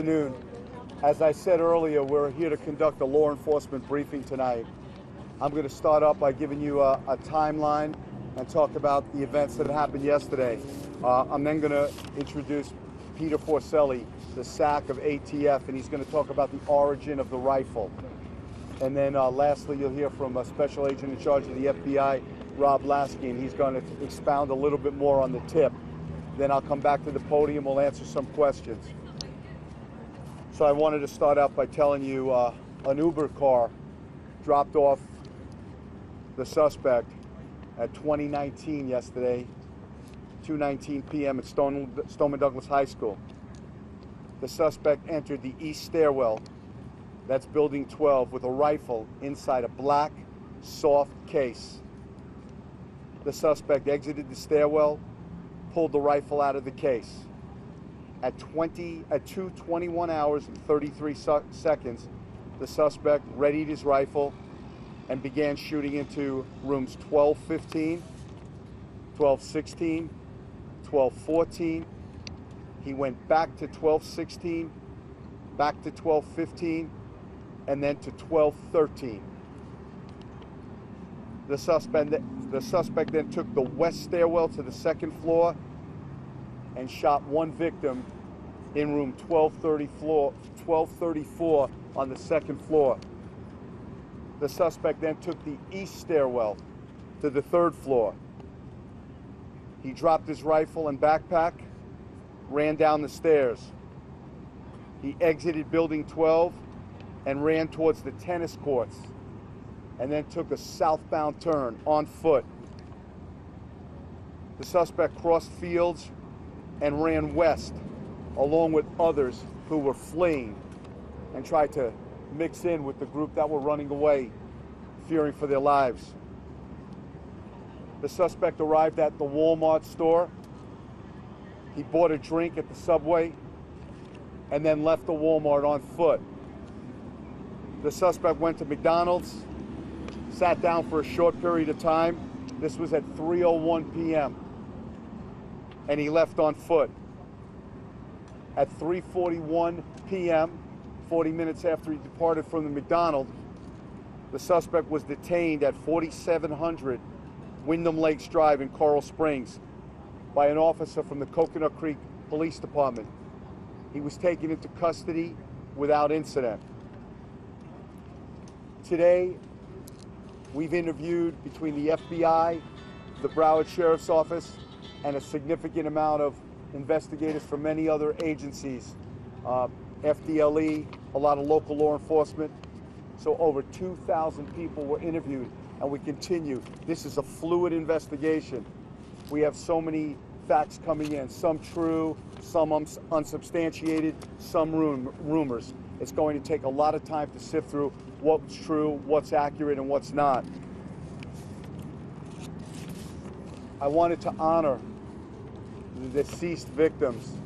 Afternoon. As I said earlier, we're here to conduct a law enforcement briefing tonight. I'm going to start off by giving you a timeline and talk about the events that happened yesterday. I'm then going to introduce Peter Forcelli, the SAC of ATF, and he's going to talk about the origin of the rifle. And then lastly, you'll hear from a special agent in charge of the FBI, Rob Lasky, and he's going to expound a little bit more on the tip. Then I'll come back to the podium, we'll answer some questions. So I wanted to start out by telling you an Uber car dropped off the suspect at 2019 yesterday, 2:19 p.m. at Stoneman Douglas High School. The suspect entered the east stairwell, that's building 12, with a rifle inside a black, soft case. The suspect exited the stairwell, pulled the rifle out of the case. At 2:21 hours and 33 seconds, the suspect readied his rifle and began shooting into rooms 1215, 1216, 1214. He went back to 1216, back to 1215, and then to 1213. The suspect then took the west stairwell to the second floor and shot one victim in room 1234 on the second floor. The suspect then took the east stairwell to the third floor. He dropped his rifle and backpack, ran down the stairs. He exited building 12 and ran towards the tennis courts, and then took a southbound turn on foot. The suspect crossed fields and ran west, along with others who were fleeing, and tried to mix in with the group that were running away, fearing for their lives. The suspect arrived at the Walmart store. He bought a drink at the Subway and then left the Walmart on foot. The suspect went to McDonald's, sat down for a short period of time. This was at 3:01 p.m. and he left on foot. At 3:41 p.m., 40 minutes after he departed from the McDonald's, the suspect was detained at 4700 Wyndham Lakes Drive in Coral Springs by an officer from the Coconut Creek Police Department. He was taken into custody without incident. Today, we've interviewed between the FBI, the Broward Sheriff's Office, and a significant amount of investigators from many other agencies, FDLE, a lot of local law enforcement. So over 2,000 people were interviewed, and we continue. This is a fluid investigation. We have so many facts coming in, some true, some unsubstantiated, some rumors. It's going to take a lot of time to sift through what's true, what's accurate, and what's not. I wanted to honor the deceased victims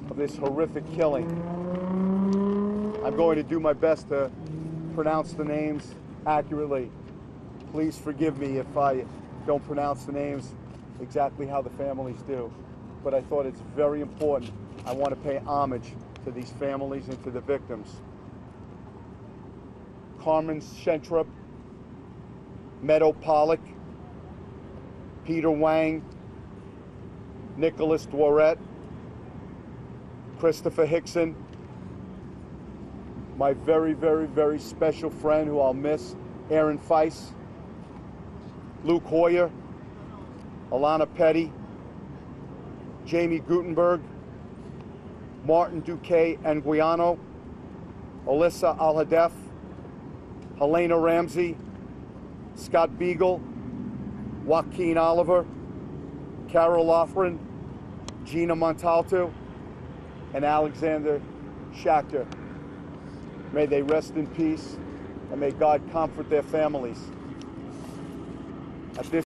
of this horrific killing. I'm going to do my best to pronounce the names accurately. Please forgive me if I don't pronounce the names exactly how the families do, but I thought it's very important. I want to pay homage to these families and to the victims. Carmen Schentrup, Meadow Pollock, Peter Wang, Nicholas Dworet, Christopher Hickson, my very, very, very special friend who I'll miss, Aaron Feiss, Luke Hoyer, Alana Petty, Jamie Gutenberg, Martin Duque Anguiano, Alyssa Al-Hadef, Helena Ramsey, Scott Beagle, Joaquin Oliver, Carol Loughran, Gina Montalto, and Alexander Schachter. May they rest in peace, and may God comfort their families. At this